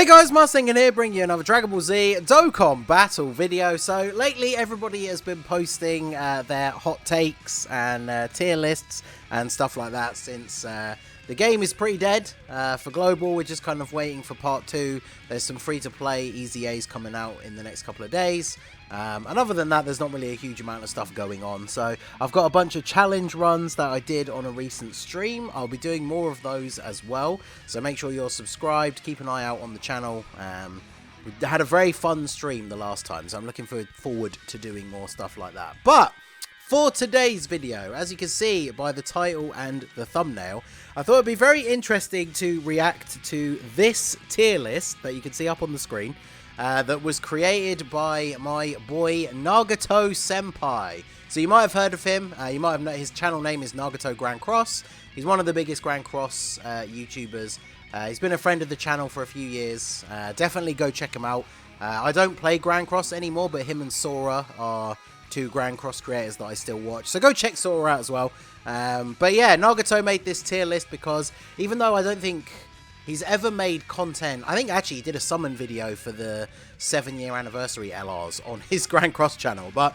Hey guys, Mustang here, bringing you another Dragon Ball Z Dokkan battle video. So lately everybody has been posting their hot takes and tier lists and stuff like that since the game is pretty dead. For Global, we're just kind of waiting for part 2. There's some free-to-play Easy A's coming out in the next couple of days. And other than that, there's not really a huge amount of stuff going on. So I've got a bunch of challenge runs that I did on a recent stream. I'll be doing more of those as well. So make sure you're subscribed. Keep an eye out on the channel. We had a very fun stream the last time, so I'm looking forward to doing more stuff like that. But for today's video, as you can see by the title and the thumbnail, I thought it'd be very interesting to react to this tier list that you can see up on the screen. That was created by my boy Nagato Senpai. So you might have heard of him. You might have known his channel name is Nagato Grand Cross. He's one of the biggest Grand Cross YouTubers. He's been a friend of the channel for a few years. Definitely go check him out. I don't play Grand Cross anymore, but him and Sora are two Grand Cross creators that I still watch. So go check Sora out as well. But yeah, Nagato made this tier list because even though I don't think he's ever made content, I think actually he did a summon video for the 7-year anniversary LRs on his Grand Cross channel, but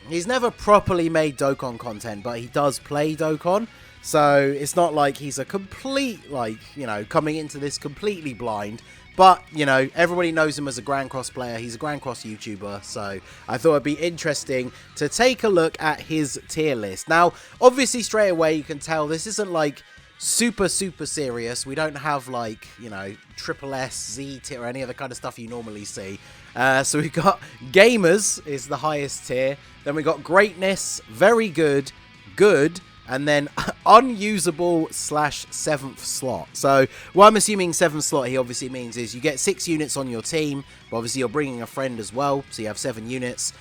he's never properly made Dokkan content, but he does play Dokkan, so it's not like he's a complete, like, you know, coming into this completely blind, but, you know, everybody knows him as a Grand Cross player. He's a Grand Cross YouTuber, so I thought it'd be interesting to take a look at his tier list. Now, obviously, straight away, you can tell this isn't, like, super serious. We don't have, like, you know, triple S, Z tier, or any other kind of stuff you normally see. So we've got Gamers is the highest tier. Then we got Greatness, Very Good, Good, and then Unusable / 7th slot. So what I'm assuming 7th slot he obviously means is you get 6 units on your team, but obviously you're bringing a friend as well, so you have 7 units.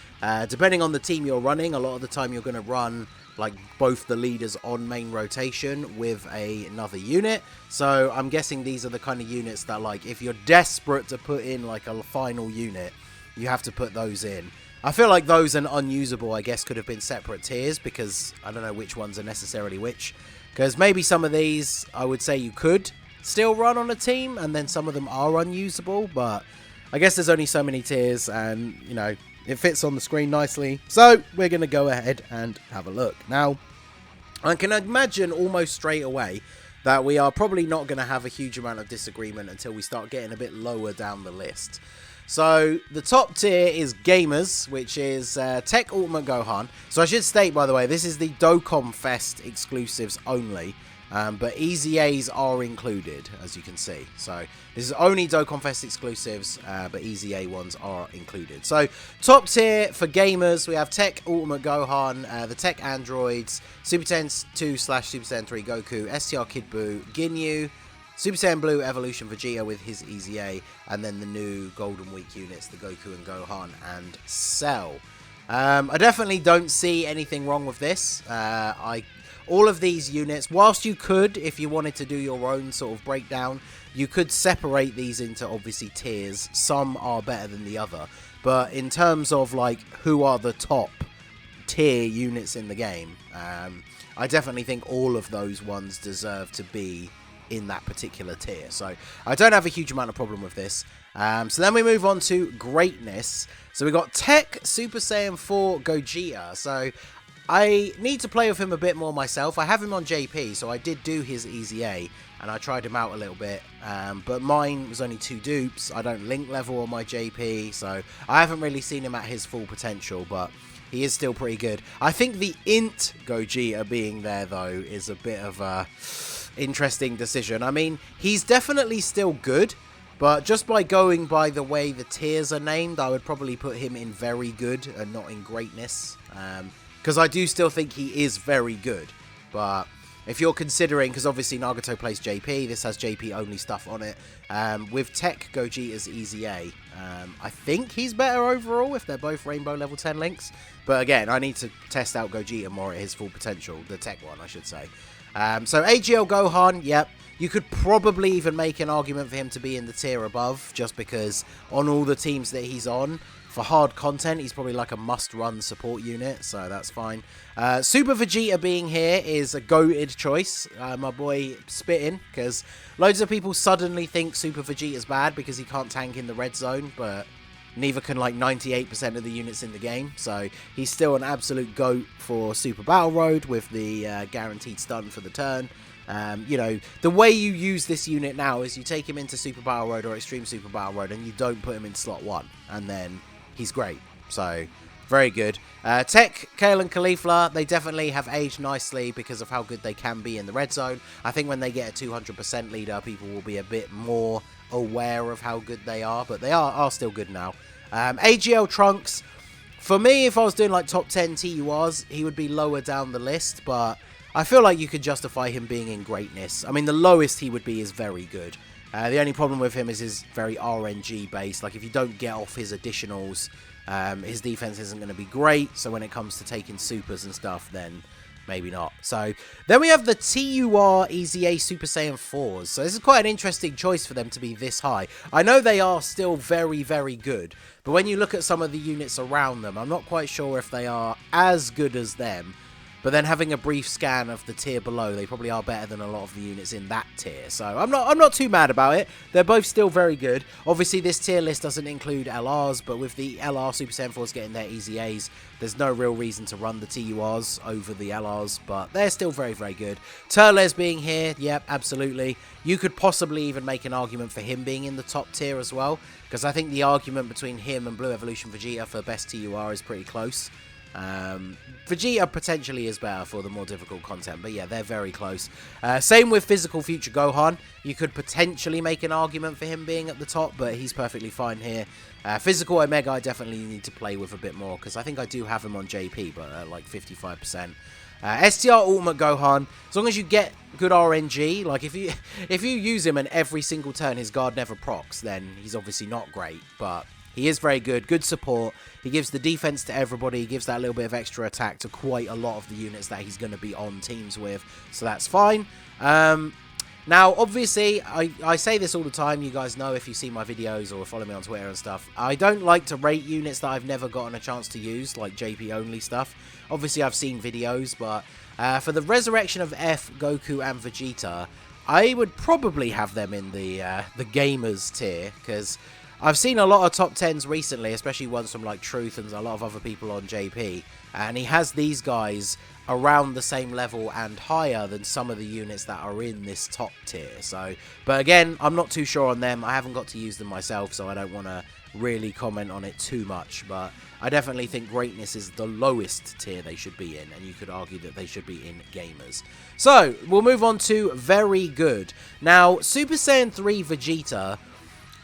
Depending on the team you're running, a lot of the time you're going to run like both the leaders on main rotation with another unit. So I'm guessing these are the kind of units that, like, if you're desperate to put in like a final unit, you have to put those in. I feel like those and Unusable, I guess, could have been separate tiers because I don't know which ones are necessarily which. Because maybe some of these, I would say you could still run on a team, and then some of them are unusable, but I guess there's only so many tiers, and, you know, it fits on the screen nicely, so we're going to go ahead and have a look. Now, I can imagine almost straight away that we are probably not going to have a huge amount of disagreement until we start getting a bit lower down the list. So, the top tier is Gamers, which is Tech Ultimate Gohan. So I should state, by the way, this is the Dokkan Fest exclusives only. But Easy A's are included, as you can see. So this is only Dokkan Fest exclusives, but Easy A ones are included. So top tier for Gamers, we have Tech Ultimate Gohan, the Tech Androids, Super Saiyan 2 / Super Saiyan 3 Goku, STR Kid Buu, Ginyu, Super Saiyan Blue Evolution Vegeta with his Easy A, and then the new Golden Week units, the Goku and Gohan and Cell. I definitely don't see anything wrong with this. All of these units, whilst you could, if you wanted to do your own sort of breakdown, you could separate these into, obviously, tiers. Some are better than the other. But in terms of, like, who are the top tier units in the game, I definitely think all of those ones deserve to be in that particular tier. So I don't have a huge amount of problem with this. So then we move on to Greatness. So we got Tech Super Saiyan 4 Gogeta. So I need to play with him a bit more myself. I have him on JP, so I did do his Easy A, and I tried him out a little bit, but mine was only 2 dupes. I don't link level on my JP, so I haven't really seen him at his full potential, but he is still pretty good. I think the Int Gogeta being there, though, is a bit of a interesting decision. I mean, he's definitely still good, but just by going by the way the tiers are named, I would probably put him in Very Good and not in Greatness. Because I do still think he is very good. But if you're considering, because obviously Nagato plays JP, this has JP only stuff on it. With Tech Gogeta's Easy A, I think he's better overall if they're both Rainbow level 10 links. But again, I need to test out Gogeta more at his full potential. The Tech one, I should say. So AGL Gohan, yep. You could probably even make an argument for him to be in the tier above, just because on all the teams that he's on, for hard content, he's probably like a must-run support unit, so that's fine. Super Vegeta being here is a goated choice. My boy spitting, because loads of people suddenly think Super Vegeta's bad because he can't tank in the red zone, but neither can like 98% of the units in the game. So he's still an absolute goat for Super Battle Road with the guaranteed stun for the turn. You know, the way you use this unit now is you take him into Super Battle Road or Extreme Super Battle Road and you don't put him in slot 1, and then he's great. So very good. Tech, Kale and Caulifla, they definitely have aged nicely because of how good they can be in the red zone. I think when they get a 200% leader, people will be a bit more aware of how good they are, but they are still good now. AGL Trunks, for me, if I was doing like top 10 TURs, he would be lower down the list, but I feel like you could justify him being in greatness. I mean, the lowest he would be is very good. The only problem with him is his very RNG based. Like, if you don't get off his additionals, his defense isn't going to be great. So when it comes to taking supers and stuff, then maybe not. So then we have the TUR EZA Super Saiyan 4s. So this is quite an interesting choice for them to be this high. I know they are still very, very good. But when you look at some of the units around them, I'm not quite sure if they are as good as them. But then having a brief scan of the tier below, they probably are better than a lot of the units in that tier. So I'm not too mad about it. They're both still very good. Obviously, this tier list doesn't include LRs, but with the LR Super Saiyan 4s getting their EZAs, there's no real reason to run the TURs over the LRs, but they're still very, very good. Turles being here, yep, absolutely. You could possibly even make an argument for him being in the top tier as well, because I think the argument between him and Blue Evolution Vegeta for best TUR is pretty close. Vegeta potentially is better for the more difficult content, but yeah, they're very close. Same with Physical Future Gohan. You could potentially make an argument for him being at the top, but he's perfectly fine here. Physical Omega I definitely need to play with a bit more, because I think I do have him on JP, but at like 55%. STR Ultimate Gohan, as long as you get good RNG, like if you use him and every single turn his guard never procs, then he's obviously not great, but he is very good. Good support. He gives the defense to everybody. He gives that little bit of extra attack to quite a lot of the units that he's going to be on teams with. So that's fine. Now, obviously, I say this all the time. You guys know if you see my videos or follow me on Twitter and stuff. I don't like to rate units that I've never gotten a chance to use, like JP only stuff. Obviously, I've seen videos, but for the Resurrection of F, Goku, and Vegeta, I would probably have them in the gamers tier, because I've seen a lot of top 10s recently, especially ones from like Truth and a lot of other people on JP, and he has these guys around the same level and higher than some of the units that are in this top tier. So, but again, I'm not too sure on them. I haven't got to use them myself, so I don't want to really comment on it too much, but I definitely think greatness is the lowest tier they should be in, and you could argue that they should be in gamers. So, we'll move on to very good. Now, Super Saiyan 3 Vegeta,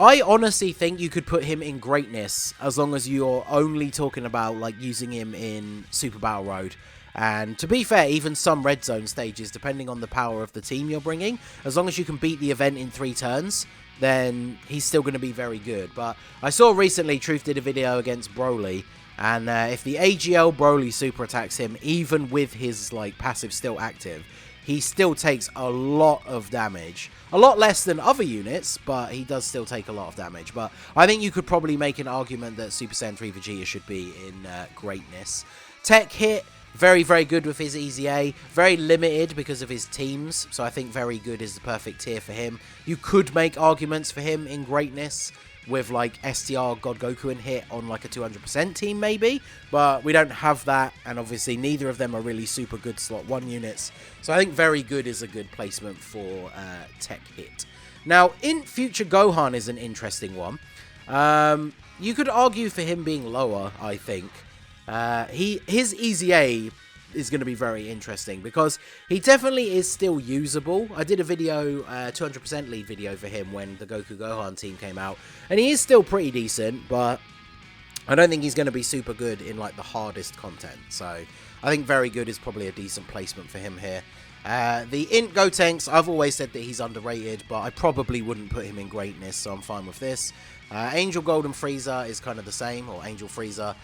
I honestly think you could put him in greatness as long as you're only talking about like using him in Super Battle Road. And to be fair, even some red zone stages, depending on the power of the team you're bringing, as long as you can beat the event in 3 turns, then he's still going to be very good. But I saw recently Truth did a video against Broly, and if the AGL Broly super attacks him, even with his like passive still active, he still takes a lot of damage. A lot less than other units, but he does still take a lot of damage. But I think you could probably make an argument that Super Saiyan 3 Vegeta should be in greatness. Tech Hit, very, very good with his EZA. Very limited because of his teams, so I think very good is the perfect tier for him. You could make arguments for him in greatness with like STR God Goku and Hit on like a 200% team maybe, but we don't have that, and obviously neither of them are really super good slot 1 units, so I think very good is a good placement for Tech Hit. Now, in Future Gohan is an interesting one. You could argue for him being lower, I think. His EZA is going to be very interesting because he definitely is still usable. I did a video, 200% lead video for him when the Goku Gohan team came out, and he is still pretty decent, but I don't think he's going to be super good in like the hardest content. So I think very good is probably a decent placement for him here. The Int Gotenks, I've always said that he's underrated, but I probably wouldn't put him in greatness, so I'm fine with this. Angel Golden Frieza is kind of the same, or Angel Frieza.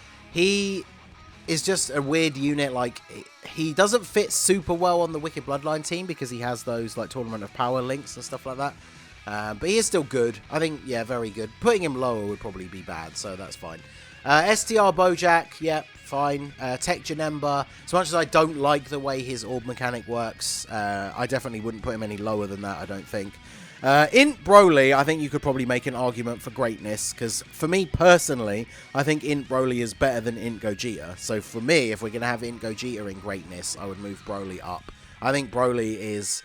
is just a weird unit. Like, he doesn't fit super well on the Wicked Bloodline team because he has those like Tournament of Power links and stuff like that. But he is still good. I think, yeah, very good. Putting him lower would probably be bad, so that's fine. STR Bojack, yeah, fine. Tech Janemba, as much as I don't like the way his orb mechanic works, I definitely wouldn't put him any lower than that, I don't think. Int Broly, I think you could probably make an argument for greatness, because for me personally, I think Int Broly is better than Int Gogeta. So for me, if we're going to have Int Gogeta in greatness, I would move Broly up. I think Broly is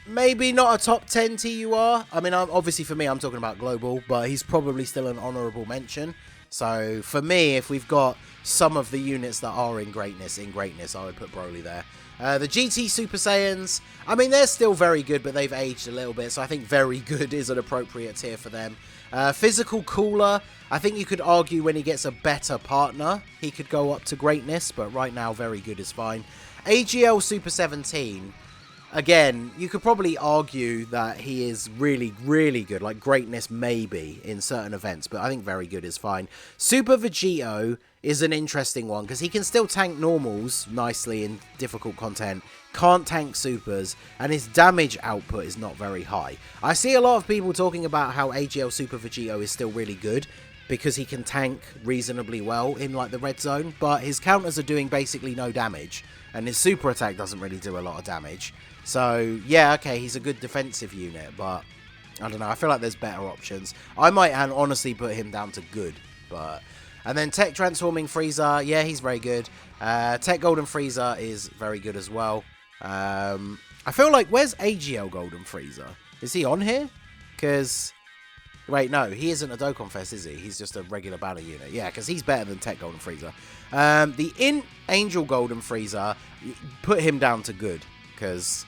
maybe not a top 10 TUR. I mean, obviously for me, I'm talking about global, but he's probably still an honourable mention. So for me, if we've got some of the units that are in greatness, I would put Broly there. The GT Super Saiyans, I mean, they're still very good, but they've aged a little bit, so I think very good is an appropriate tier for them. Physical Cooler, I think you could argue when he gets a better partner, he could go up to greatness, but right now, very good is fine. AGL Super 17, again, you could probably argue that he is really, really good, like greatness maybe in certain events, but I think very good is fine. Super Vegito is an interesting one because he can still tank normals nicely in difficult content, can't tank supers, and his damage output is not very high. I see a lot of people talking about how AGL Super Vegito is still really good because he can tank reasonably well in like the red zone, but his counters are doing basically no damage, and his super attack doesn't really do a lot of damage. So, yeah, okay, he's a good defensive unit, but I don't know. I feel like there's better options. I might honestly put him down to good, but... And then Tech Transforming Frieza, yeah, he's very good. Tech Golden Frieza is very good as well. I feel like, where's AGL Golden Frieza? Is he on here? Because... Wait, no, he isn't a Dokkan Fest, is he? He's just a regular battle unit. Yeah, because he's better than Tech Golden Frieza. The Int Angel Golden Frieza, put him down to good, because...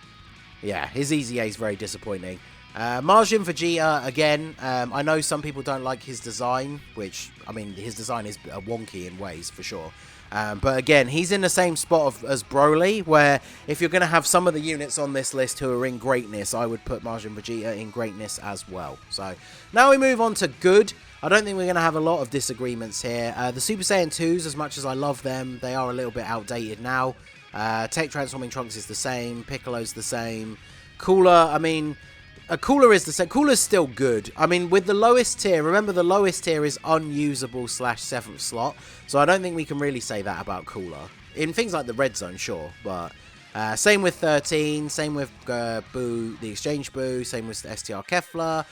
Yeah, his EZA is very disappointing. Majin Vegeta, again, I know some people don't like his design, which, I mean, his design is wonky in ways, for sure. But again, he's in the same spot as Broly, where if you're going to have some of the units on this list who are in greatness, I would put Majin Vegeta in greatness as well. So, now we move on to good. I don't think we're going to have a lot of disagreements here. The Super Saiyan 2s, as much as I love them, they are a little bit outdated now. Tech Transforming Trunks is the same. Piccolo's the same. Cooler, I mean, Cooler is the same. Cooler's still good. I mean, with the lowest tier, remember the lowest tier is unusable / 7th slot. So I don't think we can really say that about Cooler. In things like the red zone, sure. But same with 13. Same with Boo, the Exchange Boo. Same with STR Kefla.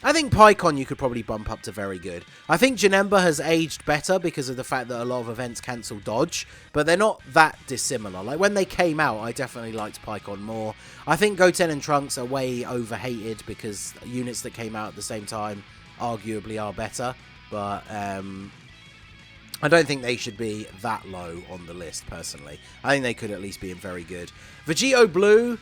I think Pycon you could probably bump up to very good. I think Janemba has aged better because of the fact that a lot of events cancel dodge, but they're not that dissimilar. Like when they came out, I definitely liked Pycon more. I think Goten and Trunks are way overhated because units that came out at the same time arguably are better, but I don't think they should be that low on the list, personally. I think they could at least be in very good. Vegito Blue...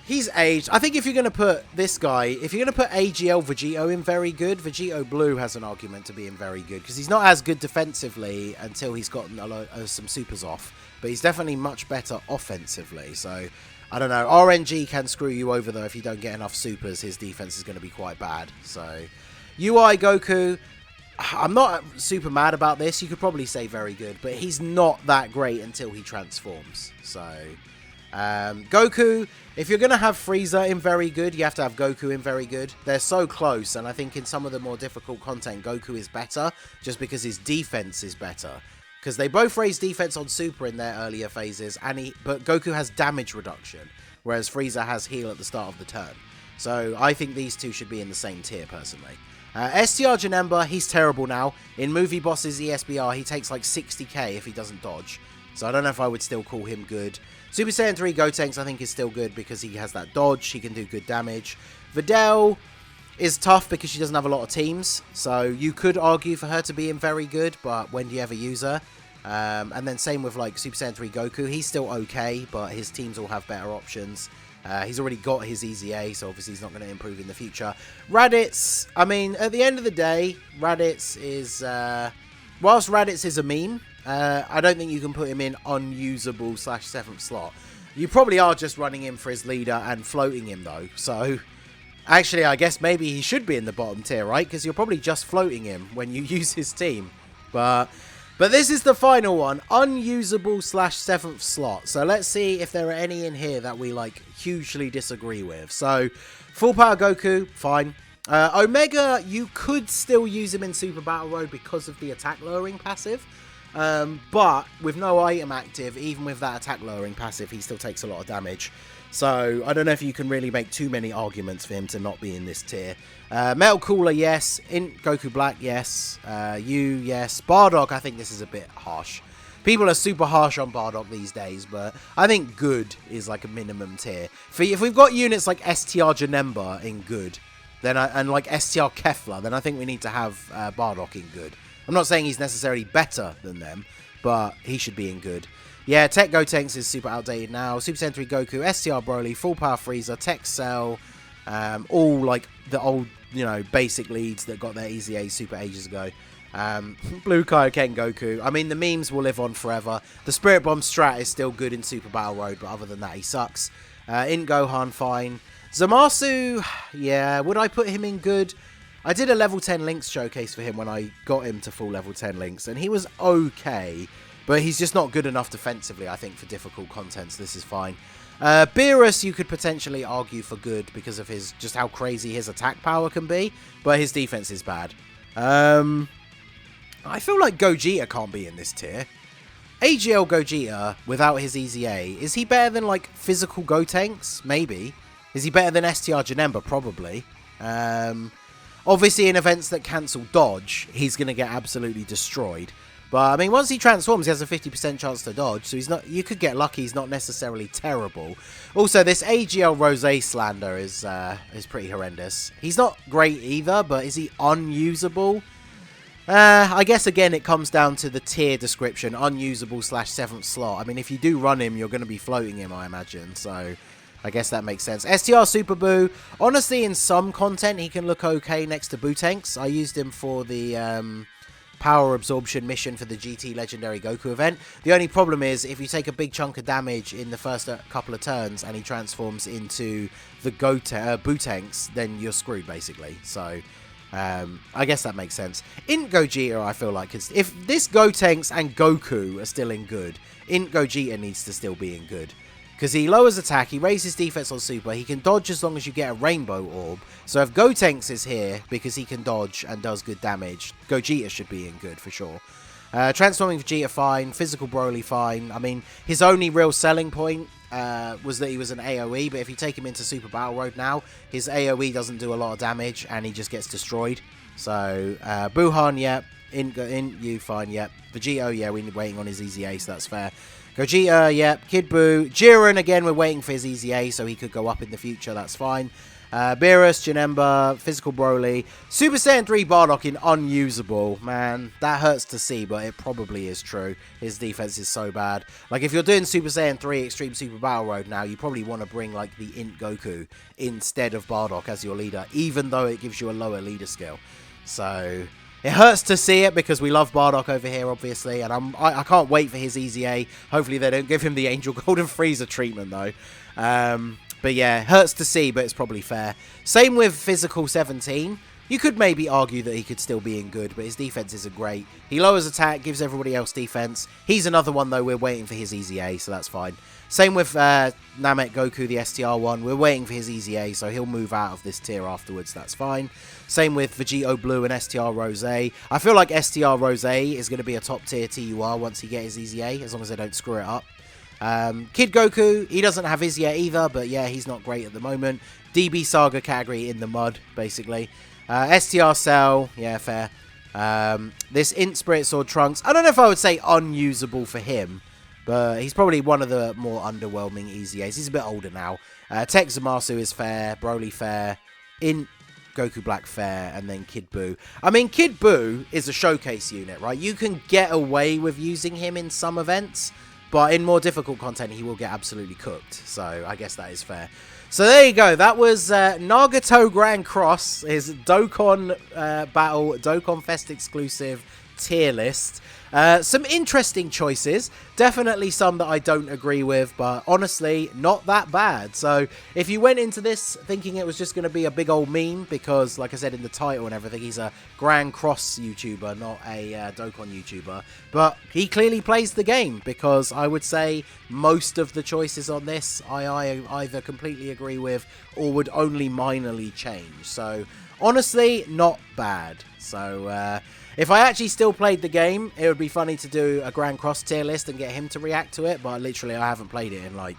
He's aged. I think if you're going to put this guy, if you're going to put AGL Vegito in very good, Vegito Blue has an argument to be in very good because he's not as good defensively until he's gotten some supers off, but he's definitely much better offensively. So, I don't know. RNG can screw you over, though. If you don't get enough supers, his defense is going to be quite bad. So, UI Goku, I'm not super mad about this. You could probably say very good, but he's not that great until he transforms. So... Goku, if you're going to have Frieza in very good, you have to have Goku in very good. They're so close, and I think in some of the more difficult content, Goku is better, just because his defense is better. Because they both raise defense on Super in their earlier phases, but Goku has damage reduction, whereas Frieza has heal at the start of the turn. So I think these two should be in the same tier, personally. STR Janemba, he's terrible now. In Movie Bosses ESBR, he takes like 60k if he doesn't dodge. So I don't know if I would still call him good. Super Saiyan 3 Gotenks I think is still good because he has that dodge. He can do good damage. Videl is tough because she doesn't have a lot of teams. So you could argue for her to be in very good, but when do you ever use her? And then same with like Super Saiyan 3 Goku. He's still okay, but his teams all have better options. He's already got his EZA, so obviously he's not going to improve in the future. Raditz, I mean, at the end of the day, Raditz is... whilst Raditz is a meme, I don't think you can put him in unusable / 7th slot. You probably are just running him for his leader and floating him, though. So, actually, I guess maybe he should be in the bottom tier, right? Because you're probably just floating him when you use his team. But, But this is the final one, unusable / 7th slot. So let's see if there are any in here that we like hugely disagree with. So full power Goku, fine. Omega, you could still use him in Super Battle Road because of the attack lowering passive. But with no item active, even with that attack lowering passive, he still takes a lot of damage. So I don't know if you can really make too many arguments for him to not be in this tier. Metal Cooler, yes. Goku Black, yes. Yes. Bardock, I think this is a bit harsh. People are super harsh on Bardock these days, but I think good is like a minimum tier. If we've got units like STR Janemba in good, then and like STR Kefla, then I think we need to have Bardock in good. I'm not saying he's necessarily better than them, but he should be in good. Yeah, Tech Gotenks is super outdated now. Super Saiyan 3 Goku, STR Broly, Full Power Frieza, Tech Cell, all like the old, you know, basic leads that got their Easy A super ages ago. Blue Kaioken Goku. I mean, the memes will live on forever. The Spirit Bomb strat is still good in Super Battle Road, but other than that, he sucks. In Gohan, fine. Zamasu, yeah, would I put him in good? I did a level 10 links showcase for him when I got him to full level 10 links, and he was okay. But he's just not good enough defensively, I think, for difficult content, so this is fine. Beerus, you could potentially argue for good because of his just how crazy his attack power can be, but his defense is bad. I feel like Gogeta can't be in this tier. AGL Gogeta, without his Easy A, is he better than, like, physical Gotenks? Maybe. Is he better than STR Janemba? Probably. Obviously, in events that cancel dodge, he's going to get absolutely destroyed. But, I mean, once he transforms, he has a 50% chance to dodge, so he's not. You could get lucky, he's not necessarily terrible. Also, this AGL Rosé slander is pretty horrendous. He's not great either, but is he unusable? I guess, again, it comes down to the tier description, unusable / 7th slot. I mean, if you do run him, you're going to be floating him, I imagine, so I guess that makes sense. STR Super Buu, honestly, in some content, he can look okay next to Bootanks. I used him for the power absorption mission for the GT Legendary Goku event. The only problem is, if you take a big chunk of damage in the first couple of turns and he transforms into the Bootanks, then you're screwed, basically, so I guess that makes sense. Int Gogeta, I feel like, if this Gotenks and Goku are still in good, Int Gogeta needs to still be in good. Because he lowers attack, he raises defense on Super, he can dodge as long as you get a Rainbow Orb. So if Gotenks is here, because he can dodge and does good damage, Gogeta should be in good for sure. Transforming Vegeta, fine. Physical Broly, fine. I mean, his only real selling point was that he was an AoE, but if you take him into Super Battle Road now, his AoE doesn't do a lot of damage, and he just gets destroyed. So, Buhan, yep. You, fine, yep. Vegeta, yeah, we're waiting on his Easy A, so that's fair. Gogeta, yep. Kid Buu. Jiren, again, we're waiting for his Easy A, so he could go up in the future, that's fine. Beerus, Janemba, Physical Broly. Super Saiyan 3 Bardock in unusable. Man, that hurts to see, but it probably is true. His defense is so bad. Like, if you're doing Super Saiyan 3 Extreme Super Battle Road now, you probably want to bring, like, the Int Goku instead of Bardock as your leader, even though it gives you a lower leader skill. So it hurts to see it because we love Bardock over here, obviously, and I can't wait for his Easy A. Hopefully they don't give him the Angel Golden Frieza treatment, though. But yeah, hurts to see, but it's probably fair. Same with Physical 17. You could maybe argue that he could still be in good, but his defense isn't great. He lowers attack, gives everybody else defense. He's another one, though, we're waiting for his Easy A, so that's fine. Same with Namek Goku, the STR one. We're waiting for his Easy A, so he'll move out of this tier afterwards, that's fine. Same with Vegito Blue and STR Rosé. I feel like STR Rosé is going to be a top tier TUR once he gets his Easy A, as long as they don't screw it up. Kid Goku, he doesn't have his yet either, but yeah, he's not great at the moment. DB Saga category in the mud, basically. STR Cell, yeah, fair. This Int Spirit Sword Trunks, I don't know if I would say unusable for him, but he's probably one of the more underwhelming Easy A's. He's a bit older now. Tech Zamasu is fair, Broly fair, Int Goku Black fair, and then Kid Buu. I mean, Kid Buu is a showcase unit, right? You can get away with using him in some events, but in more difficult content, he will get absolutely cooked. So I guess that is fair. So there you go. That was Nagato Grand Cross, his Dokkan Battle, Dokkan Fest exclusive tier list. Some interesting choices, definitely some that I don't agree with, but honestly, not that bad. So if you went into this thinking it was just going to be a big old meme, because like I said in the title and everything, he's a Grand Cross YouTuber, not a Dokkan YouTuber, but he clearly plays the game, because I would say most of the choices on this I either completely agree with or would only minorly change. So honestly, not bad. So if I actually still played the game, it would be funny to do a Grand Cross tier list and get him to react to it, but literally I haven't played it in like...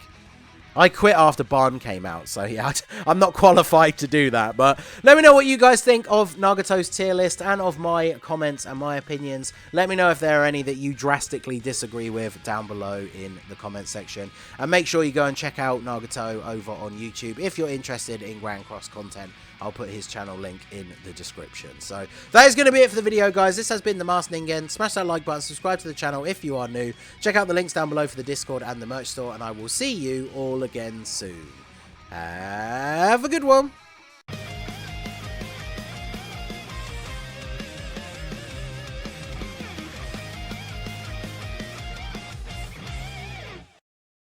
I quit after Barn came out, so yeah, I'm not qualified to do that. But let me know what you guys think of Nagato's tier list and of my comments and my opinions. Let me know if there are any that you drastically disagree with down below in the comment section. And make sure you go and check out Nagato over on YouTube if you're interested in Grand Cross content. I'll put his channel link in the description. So that is going to be it for the video, guys. This has been the Masked Ningen. Smash that like button, subscribe to the channel if you are new. Check out the links down below for the Discord and the merch store, and I will see you all again soon. Have a good one.